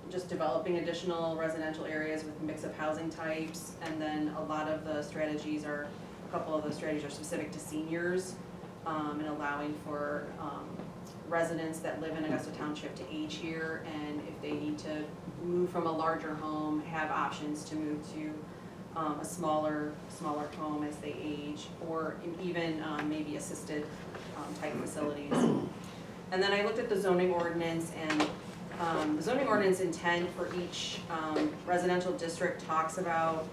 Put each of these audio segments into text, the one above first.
just developing additional residential areas with a mix of housing types, and then a lot of the strategies are, a couple of those strategies are specific to seniors, and allowing for residents that live in Augusta Township to age here, and if they need to move from a larger home, have options to move to a smaller home as they age, or even maybe assisted type facilities. And then I looked at the zoning ordinance, and the zoning ordinance intent for each residential district talks about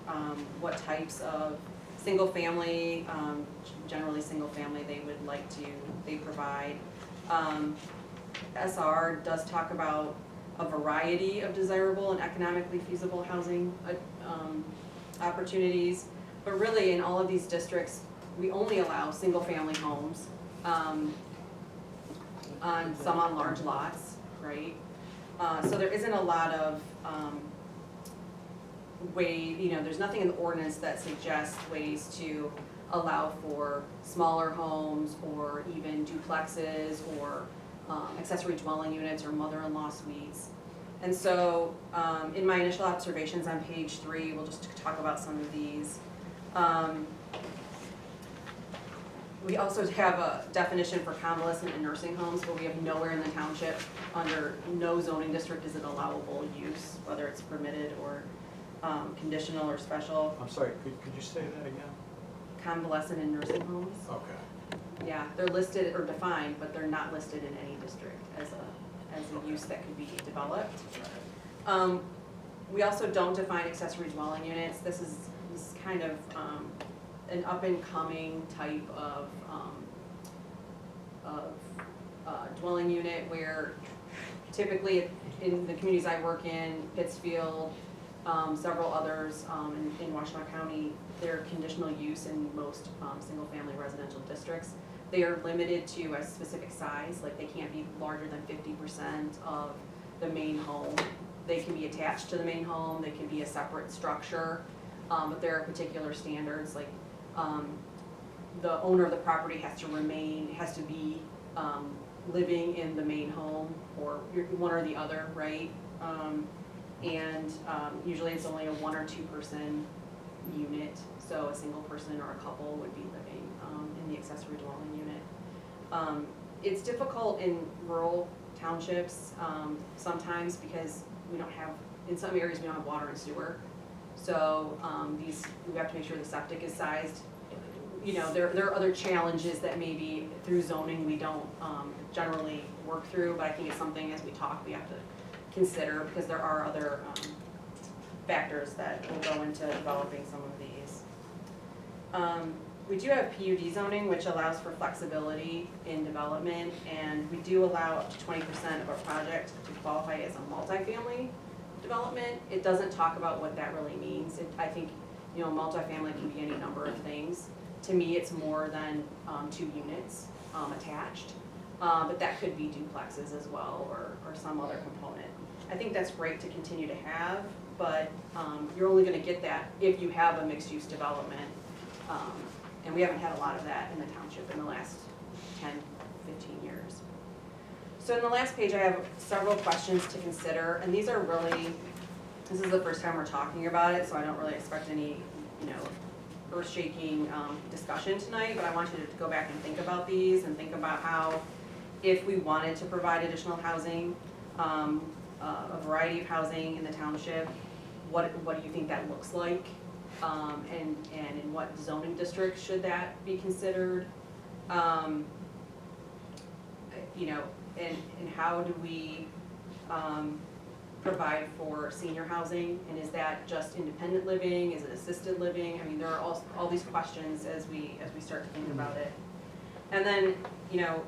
what types of single family, generally single family, they provide. SR does talk about a variety of desirable and economically feasible housing opportunities, but really in all of these districts, we only allow single family homes, some on large lots, right? So there isn't a lot of there's nothing in the ordinance that suggests ways to allow for smaller homes or even duplexes or accessory dwelling units or mother-in-law suites. And so in my initial observations on page 3, we'll just talk about some of these. We also have a definition for convalescent and nursing homes, but we have nowhere in the township, under no zoning district is it allowable use, whether it's permitted or conditional or special. I'm sorry, could you say that again? Convalescent and nursing homes. Okay. Yeah, they're listed or defined, but they're not listed in any district as a use that could be developed. We also don't define accessory dwelling units. This is kind of an up-and-coming type of dwelling unit where typically in the communities I work in, Pittsfield, several others in Washtenaw County, they're conditional use in most single-family residential districts. They are limited to a specific size, like they can't be larger than 50% of the main home. They can be attached to the main home, they can be a separate structure, but there are particular standards, like the owner of the property has to be living in the main home, or one or the other, right? And usually it's only a 1 or 2 person unit, so a single person or a couple would be living in the accessory dwelling unit. It's difficult in rural townships sometimes because we don't have, in some areas we don't have water and sewer, so we have to make sure the septic is sized. You know, there are other challenges that maybe through zoning we don't generally work through, but I think it's something as we talk we have to consider, because there are other factors that will go into developing some of these. We do have PUD zoning, which allows for flexibility in development, and we do allow up to 20% of a project to qualify as a multifamily development. It doesn't talk about what that really means. I think, you know, multifamily can be any number of things. To me, it's more than 2 units attached, but that could be duplexes as well, or some other component. I think that's great to continue to have, but you're only going to get that if you have a mixed-use development, and we haven't had a lot of that in the township in the last 10, 15 years. So in the last page, I have several questions to consider, and these are really, this is the first time we're talking about it, so I don't really expect any, you know, earth-shaking discussion tonight, but I want you to go back and think about these and think about how, if we wanted to provide additional housing, a variety of housing in the township, what do you think that looks like? And in what zoning district should that be considered? You know, and how do we provide for senior housing, and is that just independent living? Is it assisted living? I mean, there are all these questions as we start to think about it. And then, you know,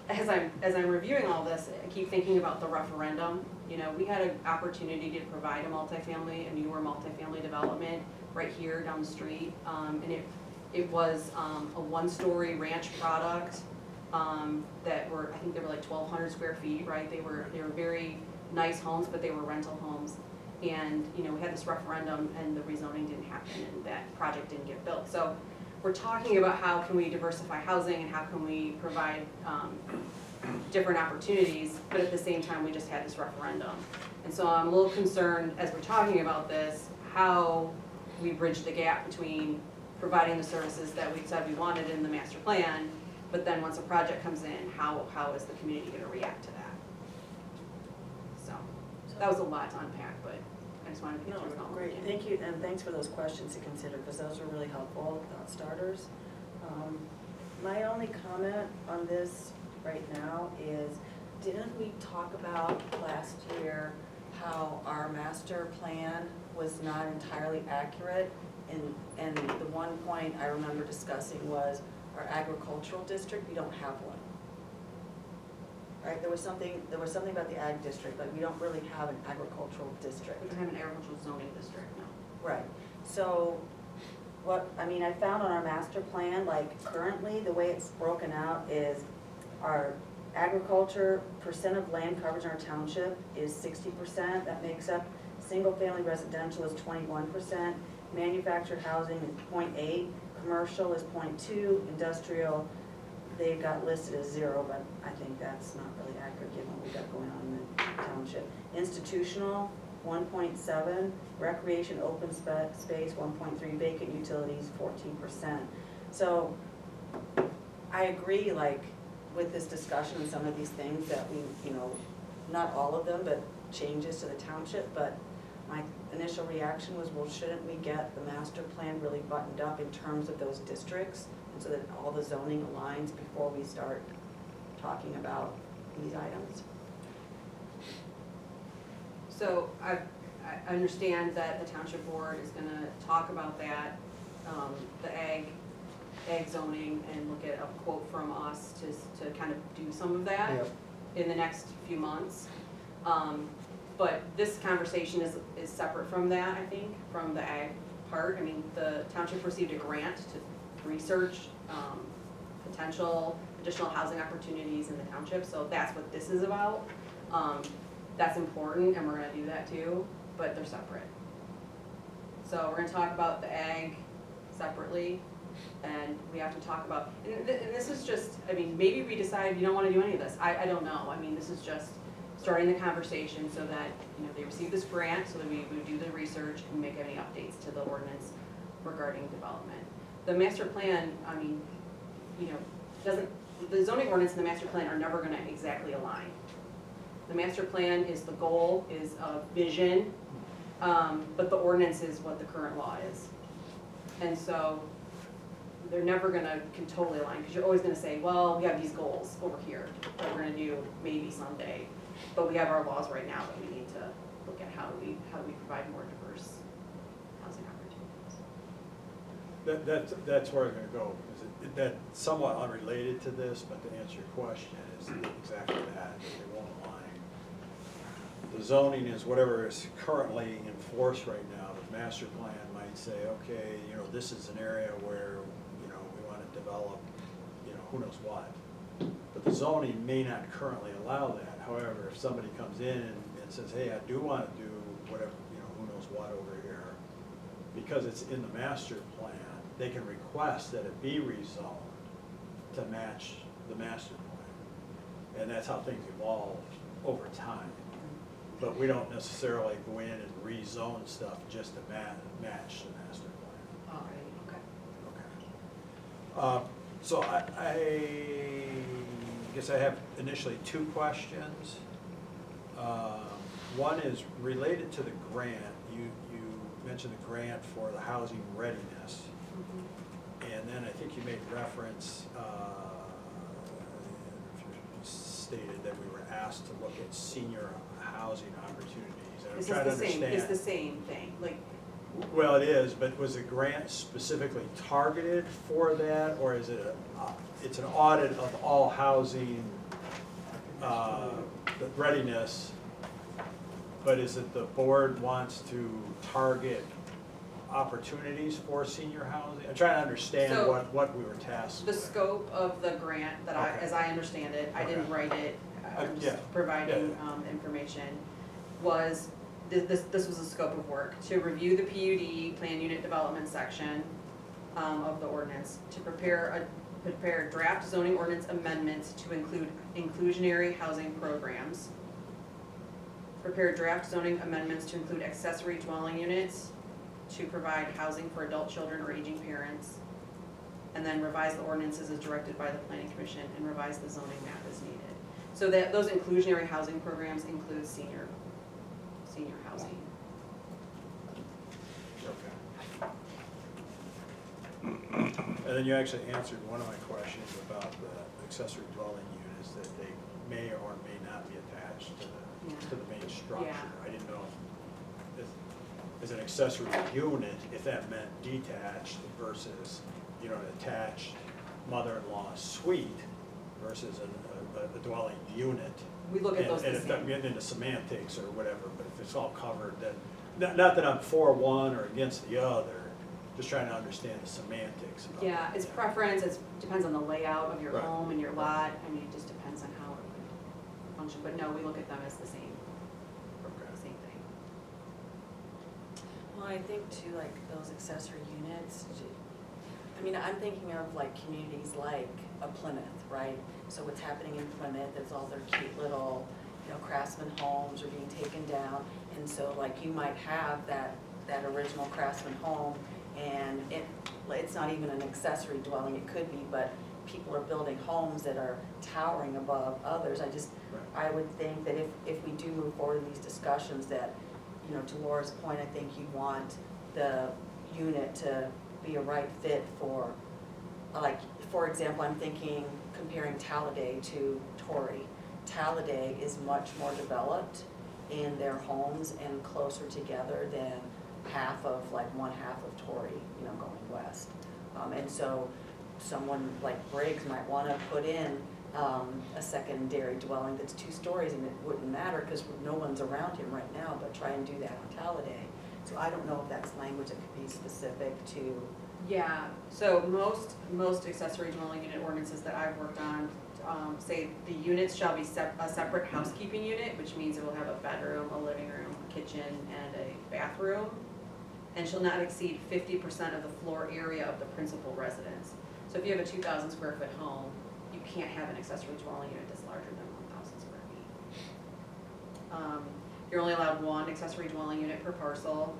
as I'm reviewing all this, I keep thinking about the referendum. You know, we had an opportunity to provide a newer multifamily development right here down the street, and it was a 1-story ranch product that were, I think they were like 1,200 square feet, right? They were very nice homes, but they were rental homes. And, you know, we had this referendum and the rezoning didn't happen and that project didn't get built. So we're talking about how can we diversify housing and how can we provide different opportunities, but at the same time, we just had this referendum. And so I'm a little concerned, as we're talking about this, how we bridge the gap between providing the services that we said we wanted in the master plan, but then once a project comes in, how is the community gonna react to that? So, that was a lot to unpack, but I just wanted to get No, through it all. great, again. thank you, and thanks for those questions to consider, because those were really helpful thought starters. My only comment on this right now is, didn't we talk about last year how our master plan was not entirely accurate? And the one point I remember discussing was our agricultural district, we don't have one. Right, there was something about the ag district, but we don't really have an agricultural district. We don't have an agricultural zoning district, no. Right, so I found on our master plan, like currently, the way it's broken out is our agriculture percent of land coverage in our township is 60%, that makes up, single-family residential is 21%, manufactured housing is 0.8, commercial is 0.2, industrial, they've got listed as 0, but I think that's not really accurate given what we got going on in the township. Institutional, 1.7, recreation open space, 1.3, vacant utilities, 14%. So I agree, like, with this discussion and some of these things that we, not all of them, but changes to the township, but my initial reaction was, well, shouldn't we get the master plan really buttoned up in terms of those districts, and so that all the zoning aligns before we start talking about these items? So I understand that the township board is gonna talk about that, the ag zoning, and look at a quote from us to kind of do some of that Yep. in the next few months. But this conversation is separate from that, I think, from the ag part. I mean, the township received a grant to research potential additional housing opportunities in the township, so that's what this is about. That's important, and we're gonna do that too, but they're separate. So we're gonna talk about the ag separately, and we have to talk about, and this is just, maybe we decide you don't wanna do any of this, I don't know. This is just starting the conversation so that, they receive this grant, so that we would do the research and make any updates to the ordinance regarding development. The master plan, the zoning ordinance and the master plan are never gonna exactly align. The master plan is the goal, is a vision, but the ordinance is what the current law is. And so they're never gonna totally align, because you're always gonna say, well, we have these goals over here that we're gonna do maybe someday, but we have our laws right now that we need to look at how do we provide more diverse housing opportunities. That's where I'm gonna go, is that somewhat unrelated to this, but to answer your question, is exactly that they won't align. The zoning is whatever is currently in force right now. The master plan might say, okay, this is an area where, we wanna develop, who knows what. But the zoning may not currently allow that. However, if somebody comes in and says, hey, I do wanna do whatever, who knows what over here, because it's in the master plan, they can request that it be rezoned to match the master plan. And that's how things evolve over time. But we don't necessarily go in and rezone stuff just to match the master plan. All right, Okay. So I guess I have initially two questions. One is related to the grant. You mentioned the grant for the housing readiness. Mm-hmm. And then I think you made reference, stated that we were asked to look at senior housing opportunities. I'm trying to understand. It's the same thing, like. Well, it is, but was the grant specifically targeted for that, or is it it's an audit of all housing the readiness, but is it the board wants to target opportunities for senior housing? I'm trying to understand So, what we were tasked The with. scope of the grant that Okay. as I understand it, I didn't Okay. write it, I'm Yeah. just providing information, was, this was the scope of work, to review the PUD, plan unit development section of the ordinance, to prepare prepare draft zoning ordinance amendments to include inclusionary housing programs. Prepare draft zoning amendments to include accessory dwelling units to provide housing for adult children or aging parents. And then revise the ordinances as directed by the planning commission and revise the zoning map as needed. So that, those inclusionary housing programs include senior housing. Okay. And then you actually answered one of my questions about the accessory dwelling units, that they may or may not be attached to the main structure. Yeah. I didn't know if, as an accessory unit, if that meant detached versus, you know, an attached mother-in-law suite versus a dwelling unit. We look at those the And if same. that getting into semantics or whatever, but if it's all covered, then, not that I'm for one or against the other, just trying to understand the semantics. about Yeah, that. it's preference, it depends on the layout of your Right. home and your lot, I mean, it just depends on how it would function, but no, we look at them as the same, Okay. same thing. Well, I think too, like those accessory units, I mean, I'm thinking of like communities like a Plymouth, right? So what's happening in Plymouth is all their cute little, you know, craftsman homes are being taken down. And so like you might have that original craftsman home and it's not even an accessory dwelling, it could be, but people are building homes that are towering above others. I would think that if we do move forward in these discussions that, you know, to Laura's point, I think you want the unit to be a right fit for, like, for example, I'm thinking comparing Talladay to Torrey. Talladay is much more developed in their homes and closer together than one half of Torrey, you know, going west. And so someone like Briggs might wanna put in a secondary dwelling that's 2 stories, and it wouldn't matter because no one's around him right now, but try and do that on Talladay. So I don't know if that's language that could be specific to. Yeah, so most accessory dwelling unit ordinances that I've worked on, say the units shall be a separate housekeeping unit, which means it will have a bedroom, a living room, a kitchen, and a bathroom, and shall not exceed 50% of the floor area of the principal residence. So if you have a 2,000 square foot home, you can't have an accessory dwelling unit that's larger than 1,000 square feet. You're only allowed 1 accessory dwelling unit per parcel.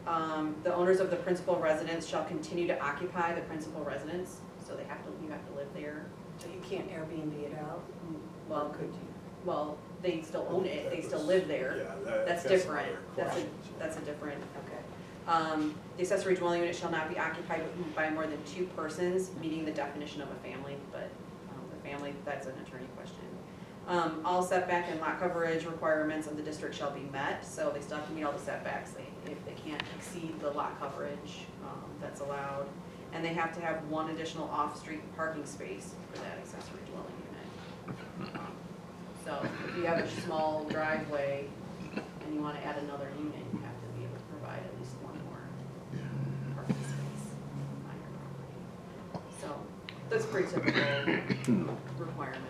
The owners of the principal residence shall continue to occupy the principal residence, so you have to live there. So you can't Airbnb it out? Well, Or could you? Well, they still own it, they still live there. Yeah, That's some different, other questions, yeah. that's a different. Okay. The accessory dwelling unit shall not be occupied by more than 2 persons, meeting the definition of a family, but the family, that's an attorney question. All setback and lot coverage requirements of the district shall be met, so they still have to meet all the setbacks. If they can't exceed the lot coverage, that's allowed. And they have to have 1 additional off-street parking space for that accessory dwelling unit. So if you have a small driveway and you want to add another unit, you have to be able to provide at least 1 more parking space on your property. So that's pretty typical requirements.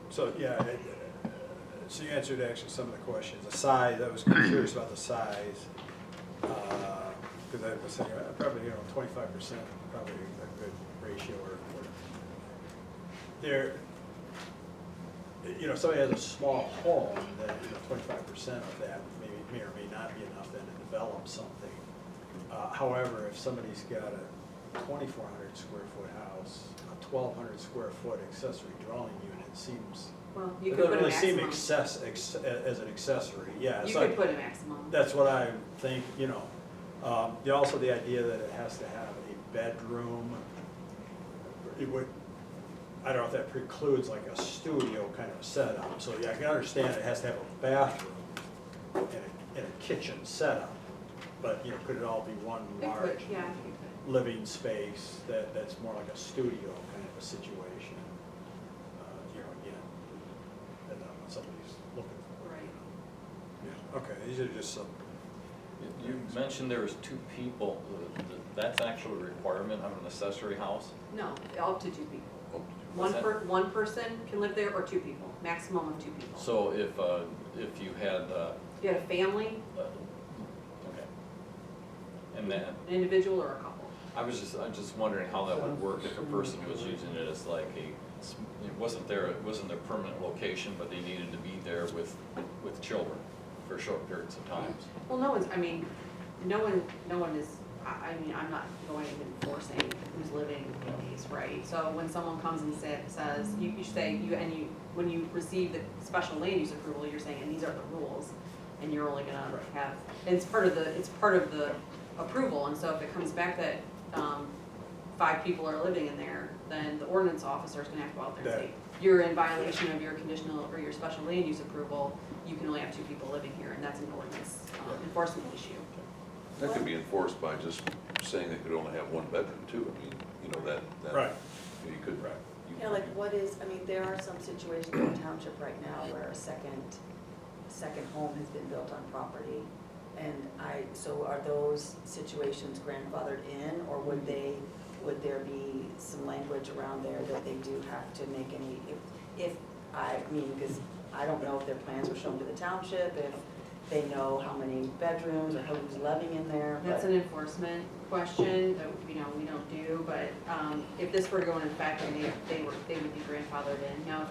So, yeah, so you answered actually some of the questions. The size, I was curious about the size, because I was thinking, probably, 25%, probably a good ratio, or there, somebody has a small home, then, 25% of that may or may not be enough then to develop something. However, if somebody's got a 2,400 square foot house, a 1,200 square foot accessory dwelling unit seems, Well, you it could doesn't put a really seem maximum. as an accessory, yeah. You so could put a maximum. That's what I think, also the idea that it has to have a bedroom, it would, I don't know if that precludes like a studio kind of setup. So yeah, I can understand it has to have a bathroom and a kitchen setup, but could it all be one It could, large yeah, you could. living space that's more like a studio kind of a situation? Again, that somebody's looking for. Right. Yeah, okay, these are just some. You mentioned there was 2 people, that's actually a requirement of an accessory house? No, up to 2 people. What's that? One person can live there, or 2 people, maximum of 2 people. So if you had, If you had a family, okay, and then, an individual or a couple. I'm just wondering how that would work if a person was using it as like it wasn't their permanent location, but they needed to be there with children for short periods of times. Well, no one is, I'm not going and enforcing who's living in these, right? So when someone comes and says, you say, when you receive the special land use approval, you're saying, and these are the rules, and you're only gonna have, and it's part of the approval, and so if it comes back that, 5 people are living in there, then the ordinance officer is gonna have to go out there and say, you're in violation of your conditional or your special land use approval, you can only have 2 people living here, and that's an ordinance enforcement issue. That could be enforced by just saying they could only have 1 bedroom too, I mean, you know, that. Right. You could. Right. you Yeah, like what is, I mean, there are some situations in the township right now where a second home has been built on property. And so are those situations grandfathered in, or would there be some language around there that they do have to make any, because I don't know if their plans were shown to the township, if they know how many bedrooms or who's living in there. That's but- an enforcement question that, we don't do, but if this were to go into effect, then they would be grandfathered in. Now,